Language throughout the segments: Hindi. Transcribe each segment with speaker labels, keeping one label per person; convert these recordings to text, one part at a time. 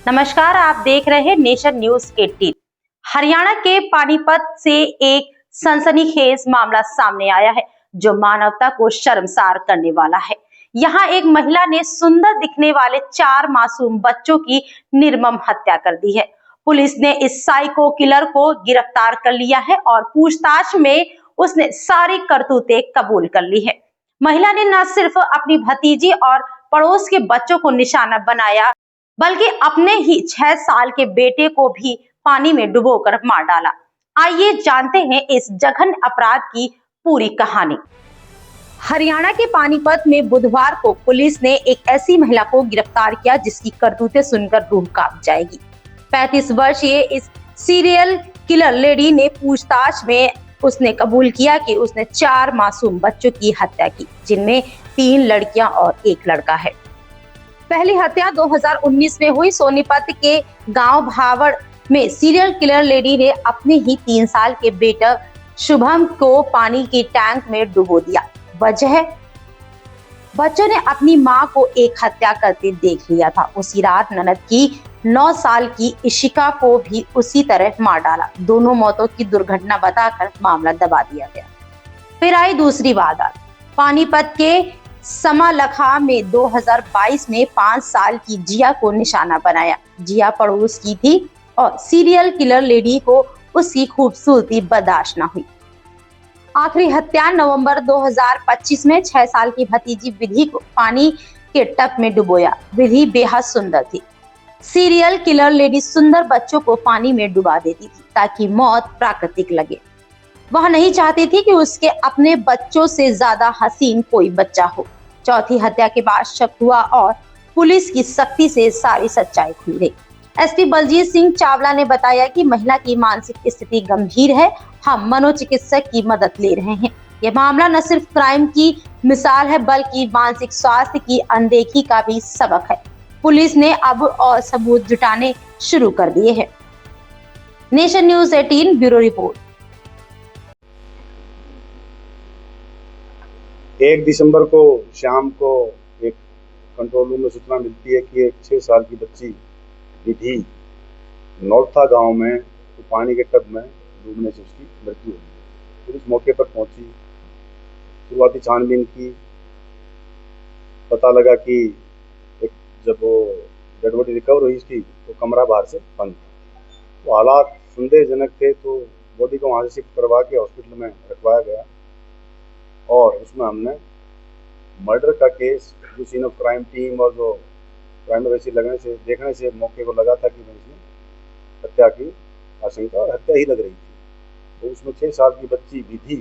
Speaker 1: नमस्कार, आप देख रहे हैं नेशन न्यूज 18। हरियाणा के पानीपत से एक सनसनीखेज मामला सामने आया है जो मानवता को शर्मसार करने वाला है। यहाँ एक महिला ने सुंदर दिखने वाले 4 मासूम बच्चों की निर्मम हत्या कर दी है। पुलिस ने इस साइको किलर को गिरफ्तार कर लिया है और पूछताछ में उसने सारी करतूतें कबूल कर ली है। महिला ने न सिर्फ अपनी भतीजी और पड़ोस के बच्चों को निशाना बनाया, बल्कि अपने ही 6 साल के बेटे को भी पानी में डुबोकर मार डाला। आइए जानते हैं इस जघन्य अपराध की पूरी कहानी। हरियाणा के पानीपत में बुधवार को पुलिस ने एक ऐसी महिला को गिरफ्तार किया जिसकी करतूतें सुनकर रूह कांप जाएगी। 35 वर्षीय इस सीरियल किलर लेडी ने पूछताछ में उसने कबूल किया कि उसने 4 मासूम बच्चों की हत्या की, जिनमें 3 लड़कियां और 1 लड़का है। पहली हत्या 2019 में हुई। सोनीपत के गांव भावड़ में सीरियल किलर लेडी ने अपने ही 3 साल के बेटा शुभम को पानी के टैंक में डुबो दिया। वजह, बच्चों ने अपनी मां को एक हत्या करते देख लिया था। उसी रात ननद की 9 साल की इशिका को भी उसी तरह मार डाला। दोनों मौतों की दुर्घटना बताकर मामला दबा दिया गया। फिर आई दूसरी वारदात। पानीपत के समालखा में 2022 में 5 साल की जिया को निशाना बनाया। जिया पड़ोस की थी और सीरियल किलर लेडी को उसकी खूबसूरती बर्दाश्त न हुई। आखिरी हत्या नवंबर 2025 में 6 साल की भतीजी विधि को पानी के टब में डुबोया। विधि बेहद सुंदर थी। सीरियल किलर लेडी सुंदर बच्चों को पानी में डुबा देती थी ताकि मौत प्राकृतिक लगे। वह नहीं चाहती थी कि उसके अपने बच्चों से ज्यादा हसीन कोई बच्चा हो। चौथी हत्या के बाद शक हुआ और पुलिस की सख्ती से सारी सच्चाई खुल गई। एसपी बलजीत सिंह चावला ने बताया कि महिला की मानसिक स्थिति गंभीर है। हम मनोचिकित्सक की मदद ले रहे हैं। यह मामला न सिर्फ क्राइम की मिसाल है बल्कि मानसिक स्वास्थ्य की अनदेखी का भी सबक है। पुलिस ने अब और सबूत जुटाने शुरू कर दिए हैं। Nation news 18 bureau report.
Speaker 2: 1 दिसंबर को शाम को एक कंट्रोल रूम में सूचना मिलती है कि एक 6 साल की बच्ची विधि नौथा गांव में तो पानी के टब में डूबने से उसकी मृत्यु हो गई। पुलिस मौके पर पहुंची, शुरुआती छानबीन की। पता लगा कि जब वो डेड बॉडी रिकवर हुई इसकी तो कमरा बाहर से बंद था। तो हालात संदेहजनक थे, तो बॉडी को वहाँ से शिफ्ट करवा के हॉस्पिटल में रखवाया गया और उसमें हमने मर्डर का केस जो सीन ऑफ क्राइम टीम और जो क्राइम वैसी देखने से मौके को लगा था कि इसमें हत्या की आशंका और हत्या ही लग रही थी। तो उसमें 6 साल की बच्ची विधि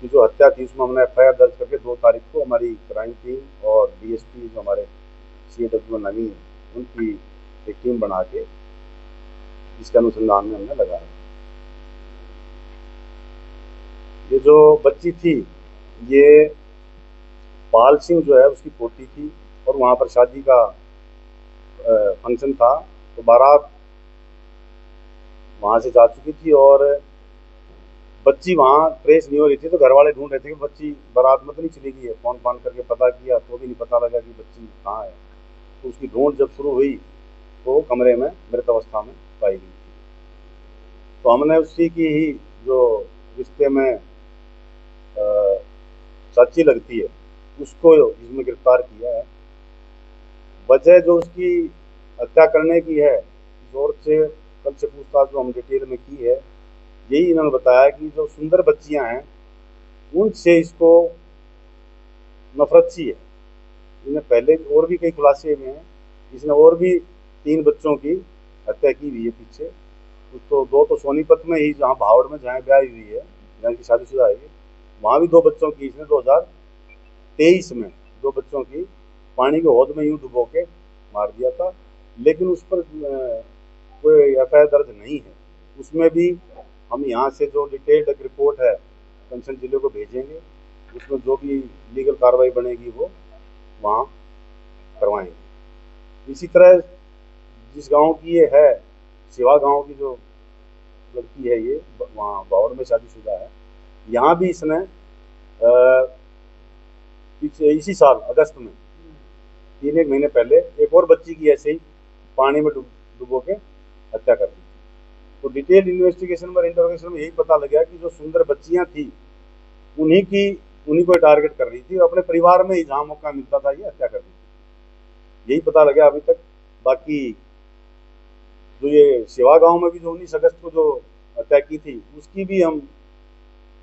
Speaker 2: की जो हत्या थी उसमें हमने FIR दर्ज करके 2 तारीख को हमारी क्राइम टीम और DSP जो हमारे CAW नवीन उनकी एक टीम बना के इसके अनुसंधान में हमने लगाया। ये जो बच्ची थी ये पाल सिंह जो है उसकी पोती थी और वहाँ पर शादी का फंक्शन था। तो बारात वहाँ से जा चुकी थी और बच्ची वहाँ ट्रेस नहीं हो रही थी। तो घर वाले ढूंढ रहे थे कि बच्ची बारात में तो नहीं चली गई है। फोन करके पता किया तो भी नहीं पता लगा कि बच्ची कहाँ है। तो उसकी ढूंढ जब शुरू हुई तो कमरे में मृत अवस्था में पाई गई थी। तो हमने उसी की ही जो रिश्ते में चाची लगती है उसको इसमें गिरफ्तार किया है। वजह जो उसकी हत्या करने की है, जोर से कल से पूछताछ जो हम डिटेल में की है, यही इन्होंने बताया कि जो सुंदर बच्चियां हैं उनसे इसको नफरत सी है। इन्हें पहले और भी कई खुलासे हुए हैं। इसने और भी 3 बच्चों की हत्या की हुई है पीछे। तो 2 तो सोनीपत में ही जहाँ भावड़ में जहाँ ब्याह हुई है, जहाँ की शादीशुदा है, वहाँ भी 2 बच्चों की इसने 2023 में 2 बच्चों की पानी के हौद में यूं डुबो के मार दिया था। लेकिन उस पर कोई FIR दर्ज नहीं है। उसमें भी हम यहाँ से जो डिटेल्ड रिपोर्ट है कंसर्न जिले को भेजेंगे। उसमें जो भी लीगल कार्रवाई बनेगी वो वहाँ करवाएंगे। इसी तरह जिस गांव की ये है, सिवा गांव की जो लड़की है, ये वहाँ बावड़ में शादीशुदा है। यहाँ भी इसने इसी साल अगस्त में 3 एक महीने पहले एक और बच्ची की ऐसे ही पानी में डुबो के हत्या कर दी। तो डिटेल इन्वेस्टिगेशन और इंटरोगेशन में यही पता लगा कि जो सुंदर बच्चियां थी उन्हीं को टारगेट कर रही थी और अपने परिवार में ही जहां मौका मिलता था ये हत्या कर दी थी। यही पता लगा अभी तक। बाकी जो ये सेवा गांव में भी जो 19 अगस्त को जो हत्या की थी उसकी भी हम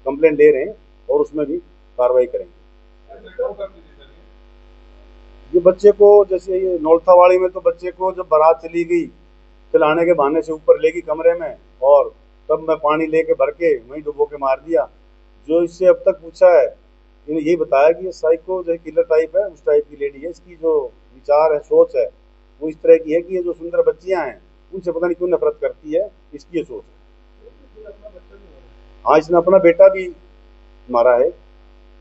Speaker 2: कंप्लेंट ले रहे हैं और उसमें भी कार्रवाई करेंगे। ये बच्चे को जैसे ये नौलथावाड़ी में तो बच्चे को जब बारात चली गई खिलाने के बहाने से ऊपर ले गई कमरे में और तब मैं पानी लेके भर के वहीं डुबो के मार दिया। जो इससे अब तक पूछा है इन्हें यही बताया कि ये साइको जो किलर टाइप है उस टाइप की लेडी है। इसकी जो विचार है सोच है वो इस तरह की है कि ये जो सुंदर बच्चियां हैं उनसे पता नहीं क्यों नफरत करती है, इसकी ये सोच है। हाँ, इसने अपना बेटा भी मारा है।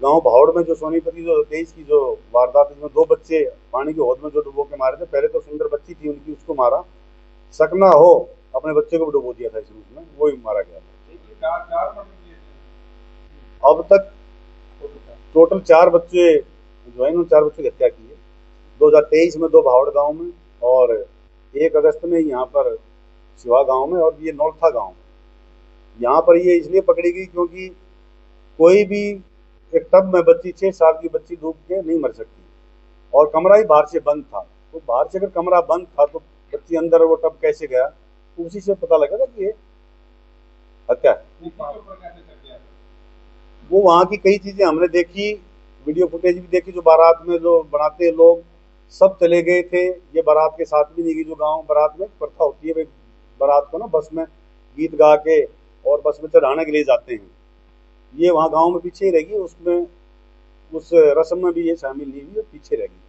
Speaker 2: गांव भावड़ में जो सोनीपति जो 23 की जो वारदात है, 2 बच्चे पानी की हौद में जो डुबो के मारे थे। पहले तो सुंदर बच्ची थी उनकी, उसको मारा, शक ना हो अपने बच्चे को भी डुबो दिया था इसमें, उसमें वो ही मारा गया था। अब तक टोटल 4 बच्चे जो है 4 बच्चों की हत्या की है। 2023 में 2 भावड़ गांव में और 1 अगस्त में यहाँ पर सिवा गांव में और ये नौलथा गांव में। यहाँ पर ये इसलिए पकड़ी गई क्योंकि कोई भी एक टब में बच्ची 6 साल की बच्ची डूब के नहीं मर सकती और कमरा ही बाहर से बंद था। तो बाहर से अगर कमरा बंद था तो बच्ची अंदर वो टब कैसे गया, तो उसी से पता लगा था कि ये हत्या है। वो वहाँ की कई चीजें हमने देखी, वीडियो फुटेज भी देखी। जो बारात में जो बनाते हैं लोग सब चले गए थे, ये बारात के साथ भी नहीं गई। जो गांव बारात में प्रथा होती है भाई, बारात को ना बस में गीत गा के और बस में चढ़ाने के लिए जाते हैं, ये वहाँ गांव में पीछे ही रहेगी। उसमें उस रस्म में भी ये शामिल नहीं हुई, पीछे रहेगी।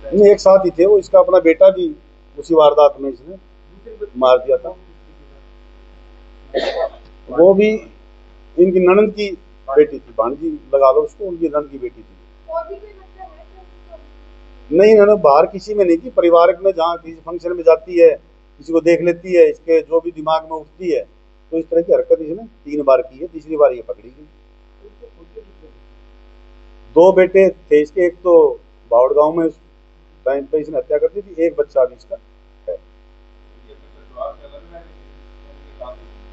Speaker 2: नहीं, एक साथ ही थे वो। इसका अपना बेटा भी उसी वारदात में इसने मार दिया था। वो भी इनकी ननद की बेटी थी, भांजी लगा लो उसको, उनकी ननद की बेटी थी। नहीं, इन्होंने बाहर किसी में नहीं की, पारिवारिक में जहाँ किसी फंक्शन में जाती है, किसी को देख लेती है, इसके जो भी दिमाग में उठती है, तो इस तरह की हरकत इसने 3 बार की है। तीसरी बार ये पकड़ी गई। 2 बेटे थे इसके, एक तो बावड़ गांव में टाइम पे इसने हत्या कर दी थी, एक बच्चा भी इसका है।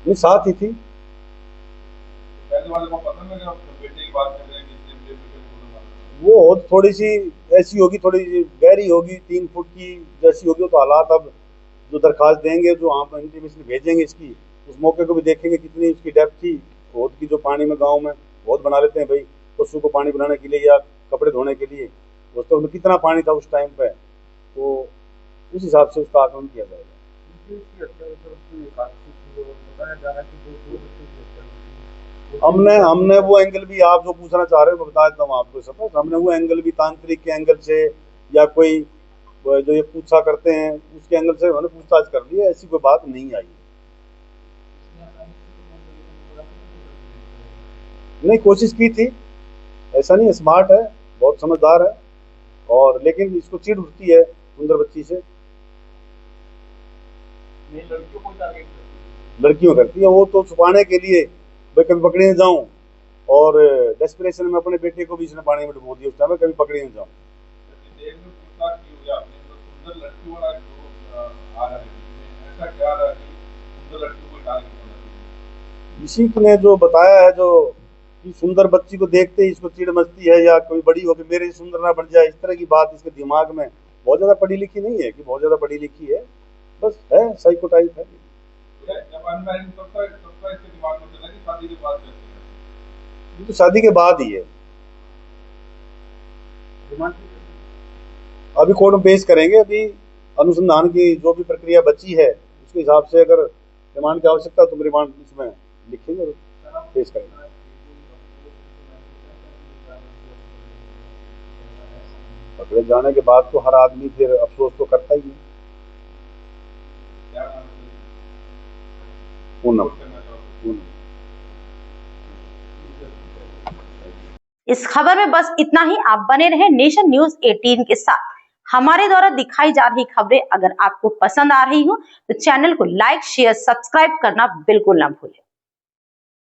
Speaker 2: नहीं, साथ ही थी। वो थोड़ी सी ऐसी होगी, थोड़ी गहरी होगी, 3 फुट की जैसी होगी। तो हालात अब जो दरखास्त देंगे, जो आप इंटीमेशन भेजेंगे इसकी, उस मौके को भी देखेंगे कितनी उसकी डेप्थ थी हौद की। जो पानी में गांव में हौद बना लेते हैं भाई पशु को पानी पिलाने के लिए या कपड़े धोने के लिए, दोस्तों उसमें कितना पानी था उस टाइम पे, तो उस हिसाब से उसका आकलन किया जाएगा। हमने वो एंगल भी, आप जो पूछना चाह रहे हो बता देता हूँ आपको। सपोज हमने वो एंगल भी तांत्रिक के एंगल से या कोई जो ये पूछा करते हैं उसके एंगल से हमने पूछताछ कर ली है। ऐसी कोई बात नहीं आई। नहीं, कोशिश की थी, ऐसा नहीं है, स्मार्ट है, बहुत समझदार है, और लेकिन इसको चिढ़ उठती है सुंदर बच्ची से। लड़कियों करती है वो, तो छुपाने के लिए भाई कभी पकड़े न जाऊं, और डेस्परेशन में अपने बेटे को भी इसने पानी में डुबो दिया उस टाइम, कभी पकड़े न जाऊं। इसी ने जो बताया है, जो कि सुंदर बच्ची को देखते ही इसको चिढ़ मचती है या कोई बड़ी हो के मेरे सुंदर ना बन जाए, इस तरह की बात इसके दिमाग में। बहुत ज्यादा पढ़ी लिखी नहीं है कि बहुत ज्यादा पढ़ी लिखी है, बस है साइको टाइप है। तो शादी के बाद ही है। अभी कोर्ट में पेश करेंगे। अभी अनुसंधान की जो भी प्रक्रिया बची है उसके हिसाब से अगर रिमांड की आवश्यकता तो रिमांड इसमें लिखेंगे और पेश करेंगे। पकड़े जाने के बाद तो हर आदमी फिर अफसोस तो करता ही है। पूनम।
Speaker 1: इस खबर में बस इतना ही। आप बने रहे नेशन न्यूज 18 के साथ। हमारे द्वारा दिखाई जा रही खबरें अगर आपको पसंद आ रही हो तो चैनल को लाइक, शेयर, सब्सक्राइब करना बिल्कुल ना भूलें।